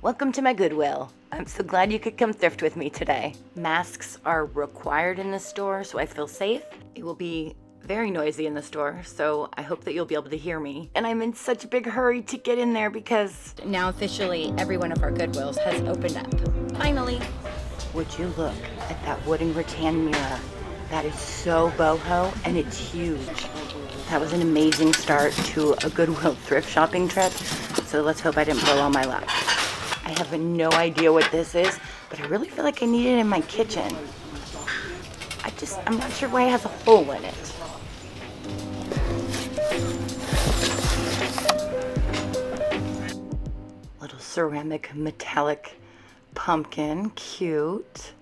Welcome to my Goodwill. I'm so glad you could come thrift with me today. Masks are required in the store, so I feel safe. It will be very noisy in the store, so I hope that you'll be able to hear me. And I'm in such a big hurry to get in there because now officially every one of our Goodwills has opened up. Finally. Would you look at that wooden rattan mirror? That is so boho and it's huge. That was an amazing start to a Goodwill thrift shopping trip, so let's hope I didn't blow all my luck. I have no idea what this is, but I really feel like I need it in my kitchen. I'm not sure why it has a hole in it. Little ceramic metallic pumpkin, cute.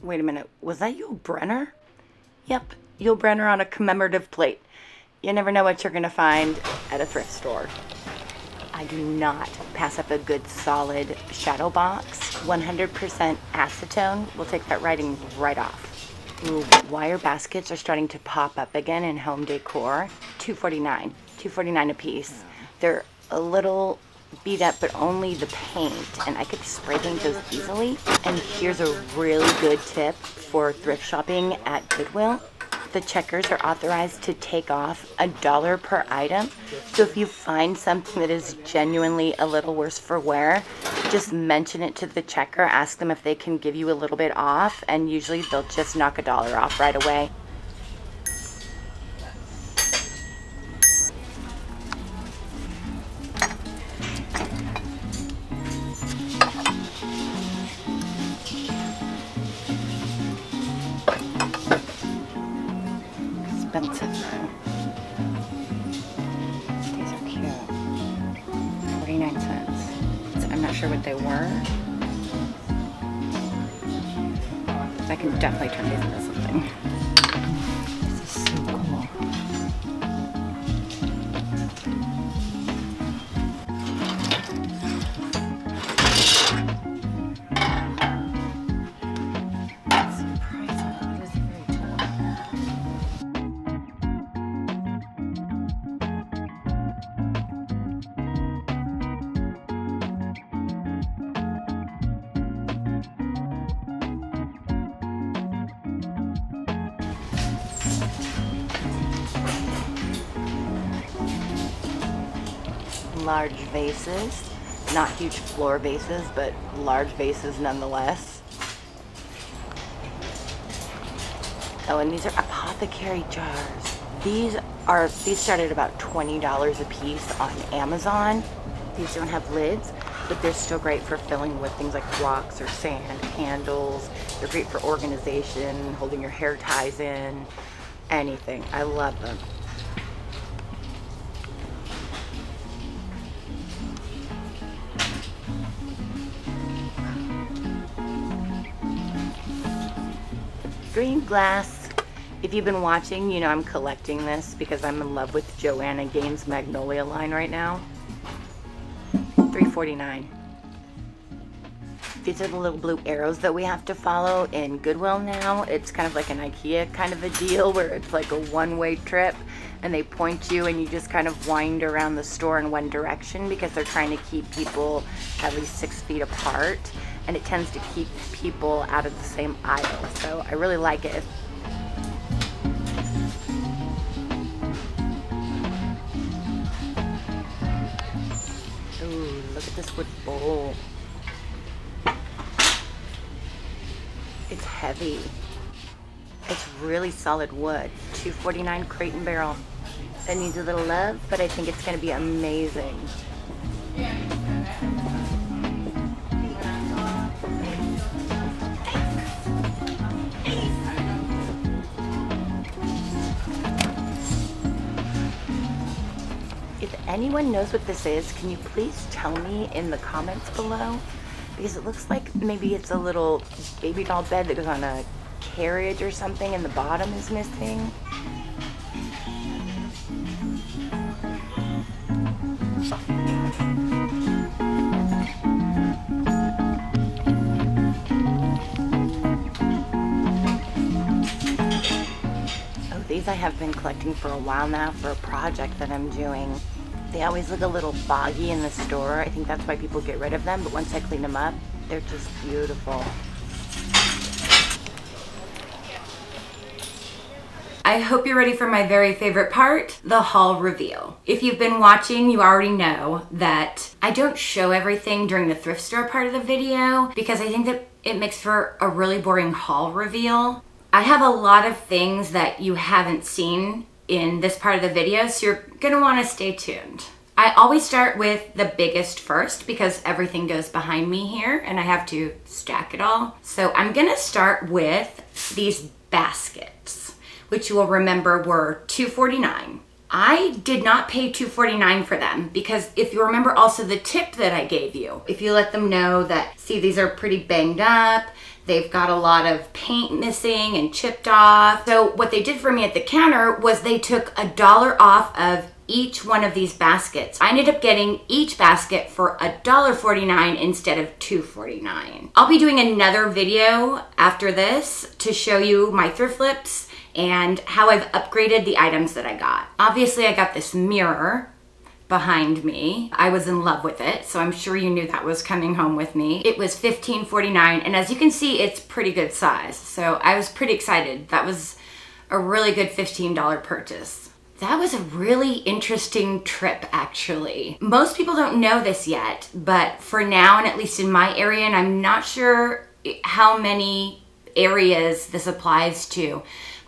Wait a minute, was that Yul Brynner? Yep, Yul Brynner on a commemorative plate. You never know what you're gonna find at a thrift store. I do not pass up a good solid shadow box. 100% acetone will take that writing right off. Ooh, wire baskets are starting to pop up again in home decor. $2.49 a piece. They're a little beat up, but only the paint, and I could spray paint those easily. And here's a really good tip for thrift shopping at Goodwill. The checkers are authorized to take off $1 per item. So if you find something that is genuinely a little worse for wear, just mention it to the checker, ask them if they can give you a little bit off, and usually they'll just knock $1 off right away. Expensive though. These are cute. 49 cents. So I'm not sure what they were. I can definitely turn these into something. This is so cool. Large vases, not huge floor vases, but large vases nonetheless. Oh, and these are Apothecary Jars. These start at about $20 a piece on Amazon. These don't have lids, but they're still great for filling with things like rocks or sand, candles. They're great for organization, holding your hair ties in, anything. I love them. Green glass. If you've been watching, you know I'm collecting this because I'm in love with Joanna Gaines' Magnolia line right now. $3.49. These are the little blue arrows that we have to follow in Goodwill now. It's kind of like an IKEA kind of a deal where it's like a one-way trip and they point you and you just kind of wind around the store in one direction because they're trying to keep people at least 6 feet apart. And it tends to keep people out of the same aisle. So I really like it. Ooh, look at this wood bowl. It's heavy. It's really solid wood. $2.49 Crate and Barrel. That needs a little love, but I think it's gonna be amazing. If anyone knows what this is, can you please tell me in the comments below? Because it looks like maybe it's a little baby doll bed that goes on a carriage or something and the bottom is missing. I have been collecting for a while now for a project that I'm doing. They always look a little foggy in the store. I think that's why people get rid of them, but once I clean them up, they're just beautiful. I hope you're ready for my very favorite part, the haul reveal. If you've been watching, you already know that I don't show everything during the thrift store part of the video because I think that it makes for a really boring haul reveal. I have a lot of things that you haven't seen in this part of the video, so you're gonna wanna stay tuned. I always start with the biggest first because everything goes behind me here and I have to stack it all. So I'm gonna start with these baskets, which you will remember were $2.49. I did not pay $2.49 for them because if you remember also the tip that I gave you, if you let them know that, see, these are pretty banged up, they've got a lot of paint missing and chipped off. So what they did for me at the counter was they took $1 off of each one of these baskets. I ended up getting each basket for $1.49 instead of $2.49. I'll be doing another video after this to show you my thrift flips and how I've upgraded the items that I got. Obviously, I got this mirror behind me. I was in love with it, so I'm sure you knew that was coming home with me. It was $15.49, and as you can see, it's pretty good size, so I was pretty excited. That was a really good $15 purchase. That was a really interesting trip, actually. Most people don't know this yet, but for now, and at least in my area, and I'm not sure how many areas this applies to,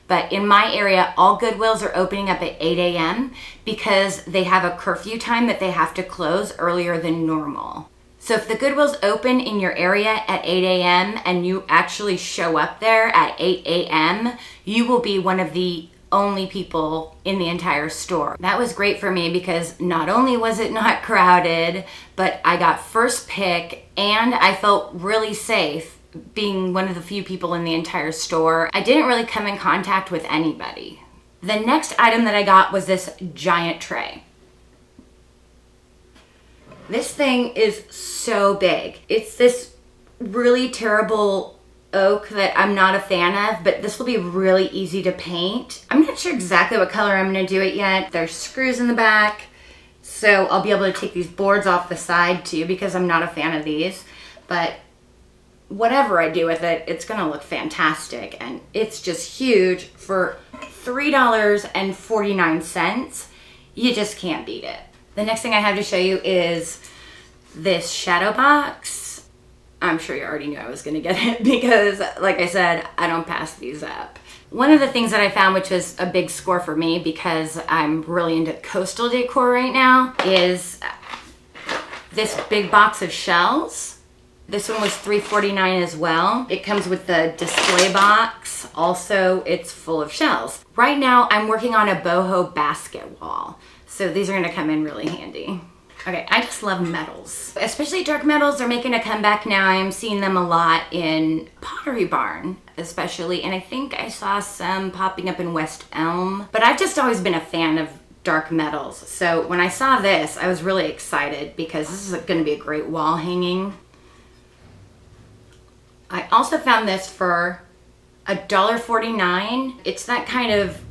but in my area, all Goodwills are opening up at 8 a.m. because they have a curfew time that they have to close earlier than normal. So if the Goodwills open in your area at 8 a.m. and you actually show up there at 8 a.m., you will be one of the only people in the entire store. That was great for me because not only was it not crowded, but I got first pick and I felt really safe being one of the few people in the entire store. I didn't really come in contact with anybody. The next item that I got was this giant tray. This thing is so big. It's this really terrible oak that I'm not a fan of, but this will be really easy to paint. I'm not sure exactly what color I'm gonna do it yet. There's screws in the back, so I'll be able to take these boards off the side too because I'm not a fan of these, but whatever I do with it, it's gonna look fantastic, and it's just huge for $3.49. You just can't beat it. The next thing I have to show you is this shadow box. I'm sure you already knew I was gonna get it because, like I said, I don't pass these up. One of the things that I found, which was a big score for me because I'm really into coastal decor right now, is this big box of shells. This one was $3.49 as well. It comes with the display box. Also, it's full of shells. Right now, I'm working on a boho basket wall. So these are gonna come in really handy. Okay, I just love metals. Especially dark metals are making a comeback now. I am seeing them a lot in Pottery Barn, especially. And I think I saw some popping up in West Elm. But I've just always been a fan of dark metals. So when I saw this, I was really excited because this is gonna be a great wall hanging. I also found this for $1.49. It's that kind of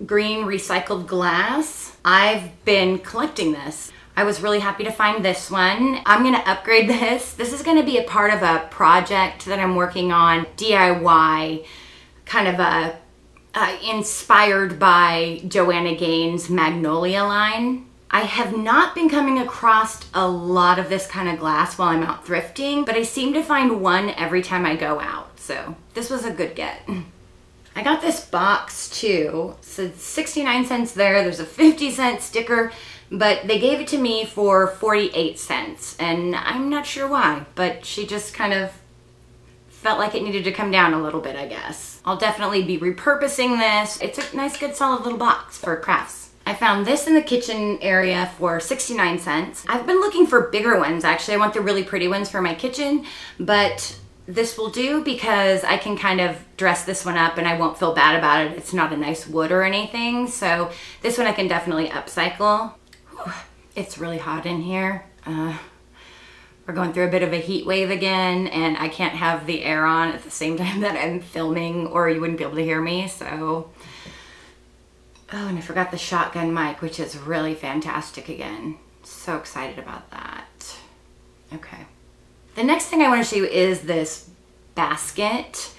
green recycled glass. I've been collecting this. I was really happy to find this one. I'm gonna upgrade this. This is gonna be a part of a project that I'm working on, DIY, kind of inspired by Joanna Gaines' Magnolia line. I have not been coming across a lot of this kind of glass while I'm out thrifting, but I seem to find one every time I go out. So this was a good get. I got this box too. So 69 cents there. There's a 50-cent sticker, but they gave it to me for 48 cents. And I'm not sure why, but she just kind of felt like it needed to come down a little bit, I guess. I'll definitely be repurposing this. It's a nice, good, solid little box for crafts. I found this in the kitchen area for 69 cents. I've been looking for bigger ones, actually. I want the really pretty ones for my kitchen, but this will do because I can kind of dress this one up and I won't feel bad about it. It's not a nice wood or anything, so this one I can definitely upcycle. Whew, it's really hot in here. We're going through a bit of a heat wave again, and I can't have the air on at the same time that I'm filming or you wouldn't be able to hear me, so Oh, and I forgot the shotgun mic, which is really fantastic again. So excited about that. Okay. The next thing I want to show you is this basket.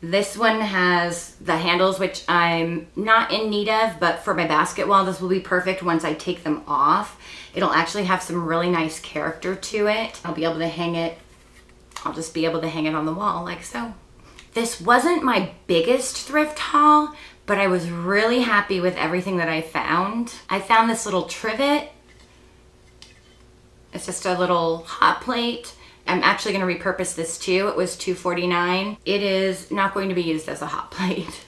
This one has the handles, which I'm not in need of, but for my basket wall, this will be perfect once I take them off. It'll actually have some really nice character to it. I'll be able to hang it. I'll just be able to hang it on the wall like so. This wasn't my biggest thrift haul, but I was really happy with everything that I found. I found this little trivet. It's just a little hot plate. I'm actually going to repurpose this too. It was $2.49. It is not going to be used as a hot plate.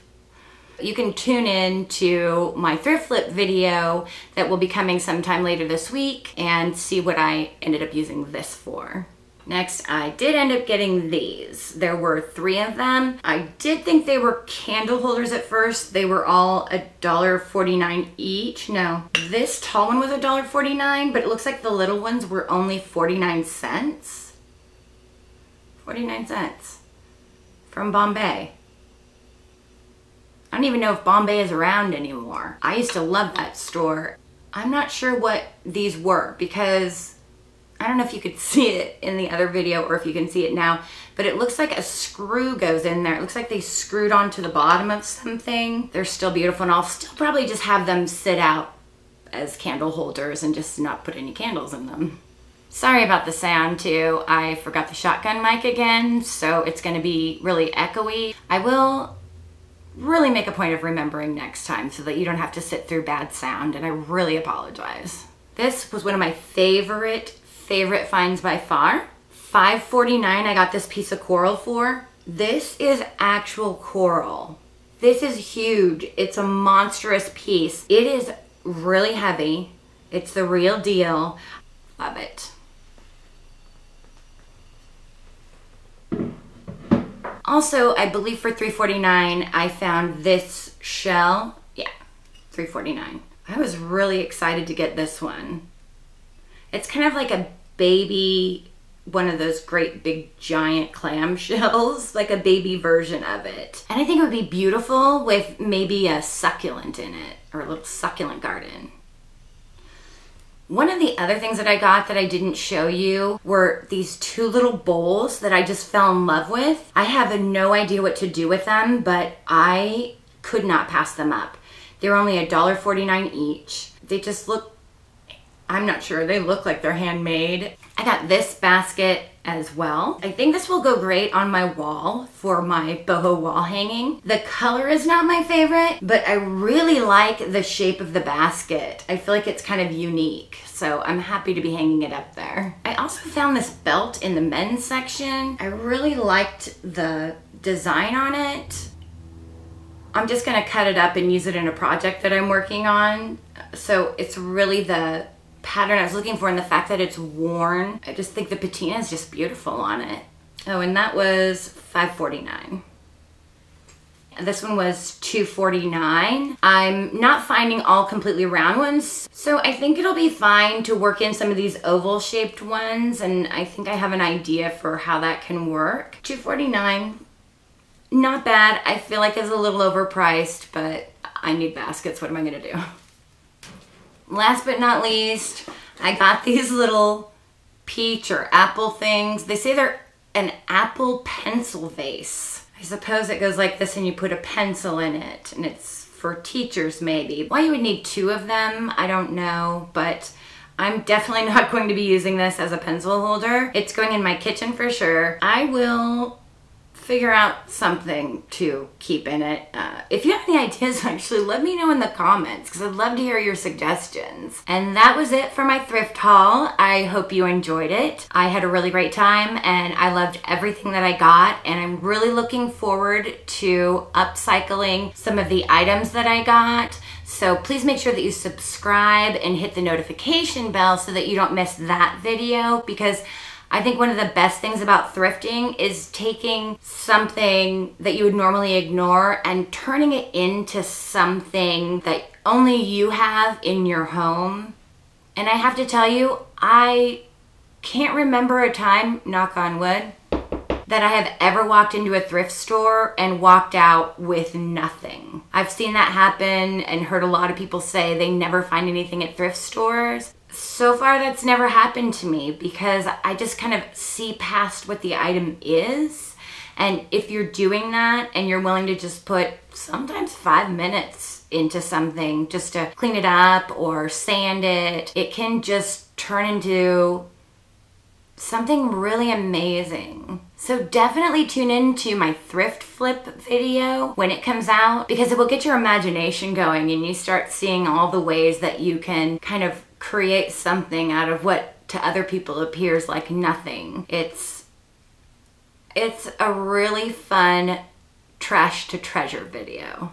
You can tune in to my thrift flip video that will be coming sometime later this week and see what I ended up using this for. Next, I did end up getting these. There were 3 of them. I did think they were candle holders at first. They were all $1.49 each. No, this tall one was $1.49, but it looks like the little ones were only 49 cents. 49 cents from Bombay. I don't even know if Bombay is around anymore. I used to love that store. I'm not sure what these were because I don't know if you could see it in the other video or if you can see it now, but it looks like a screw goes in there. It looks like they screwed onto the bottom of something. They're still beautiful, and I'll still probably just have them sit out as candle holders and just not put any candles in them. Sorry about the sound too. I forgot the shotgun mic again, so it's gonna be really echoey. I will really make a point of remembering next time so that you don't have to sit through bad sound, and I really apologize. This was one of my favorite finds by far. $5.49 I got this piece of coral for. This is actual coral. This is huge. It's a monstrous piece. It is really heavy. It's the real deal. Love it. Also, I believe for $3.49, I found this shell. Yeah, $3.49. I was really excited to get this one. It's kind of like a baby, one of those great big giant clam shells, like a baby version of it. And I think it would be beautiful with maybe a succulent in it, or a little succulent garden. One of the other things that I got that I didn't show you were these 2 little bowls that I just fell in love with. I have no idea what to do with them, but I could not pass them up. They were only $1.49 each. They just look, I'm not sure, they look like they're handmade. I got this basket as well. I think this will go great on my wall for my boho wall hanging. The color is not my favorite, but I really like the shape of the basket. I feel like it's kind of unique, so I'm happy to be hanging it up there. I also found this belt in the men's section. I really liked the design on it. I'm just gonna cut it up and use it in a project that I'm working on. So it's really the pattern I was looking for, and the fact that it's worn. I just think the patina is just beautiful on it. Oh, and that was $5.49. This one was $2.49. I'm not finding all completely round ones, so I think it'll be fine to work in some of these oval shaped ones, and I think I have an idea for how that can work. $2.49, not bad. I feel like it's a little overpriced, but I need baskets. What am I gonna do? Last but not least, I got these little peach or apple things. They say they're an apple pencil vase. I suppose it goes like this and you put a pencil in it, and it's for teachers maybe. Why you would need 2 of them, I don't know, but I'm definitely not going to be using this as a pencil holder. It's going in my kitchen for sure. I will figure out something to keep in it. If you have any ideas, actually, let me know in the comments, because I'd love to hear your suggestions. And that was it for my thrift haul. I hope you enjoyed it. I had a really great time, and I loved everything that I got, and I'm really looking forward to upcycling some of the items that I got. So please make sure that you subscribe and hit the notification bell so that you don't miss that video, because I think one of the best things about thrifting is taking something that you would normally ignore and turning it into something that only you have in your home. And I have to tell you, I can't remember a time, knock on wood, that I have ever walked into a thrift store and walked out with nothing. I've seen that happen and heard a lot of people say they never find anything at thrift stores. So far that's never happened to me because I just kind of see past what the item is. And if you're doing that and you're willing to just put sometimes 5 minutes into something just to clean it up or sand it, it can just turn into something really amazing. So definitely tune into my thrift flip video when it comes out, because it will get your imagination going and you start seeing all the ways that you can kind of create something out of what to other people appears like nothing. It's a really fun trash to treasure video.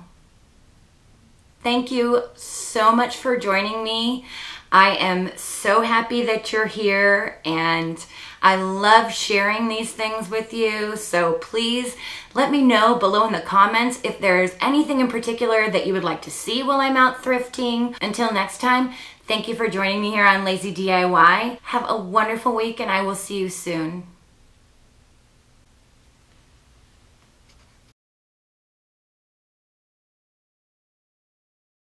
Thank you so much for joining me. I am so happy that you're here and I love sharing these things with you. So please let me know below in the comments if there's anything in particular that you would like to see while I'm out thrifting. Until next time, thank you for joining me here on Lazy DIY. Have a wonderful week and I will see you soon.